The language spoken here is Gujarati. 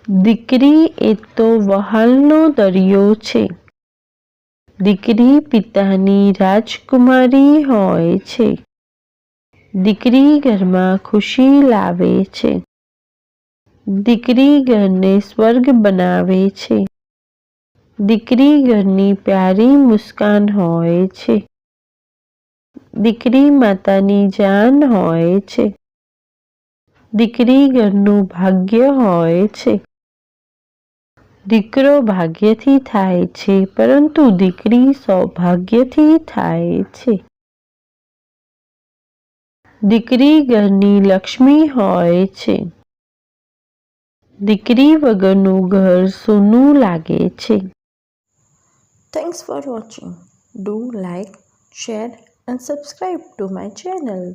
દીકરી એ તો વહાલનો દરિયો છે. દીકરી પિતાની રાજકુમારી હોય છે. દીકરી ઘરમાં ખુશી લાવે છે. દીકરી ઘરને સ્વર્ગ બનાવે છે. દીકરી ઘરની પ્યારી મુસ્કાન હોય છે. દીકરી માતાની જાન હોય છે. દીકરી ઘરનું ભાગ્ય હોય છે. દીકરો ભાગ્યથી થાય છે, પરંતુ દીકરી સૌભાગ્યથી થાય છે. દીકરી ઘરની લક્ષ્મી હોય છે. દીકરી વગરનું ઘર સૂનું લાગે છે. Thanks for watching. Do like, share and subscribe to my channel.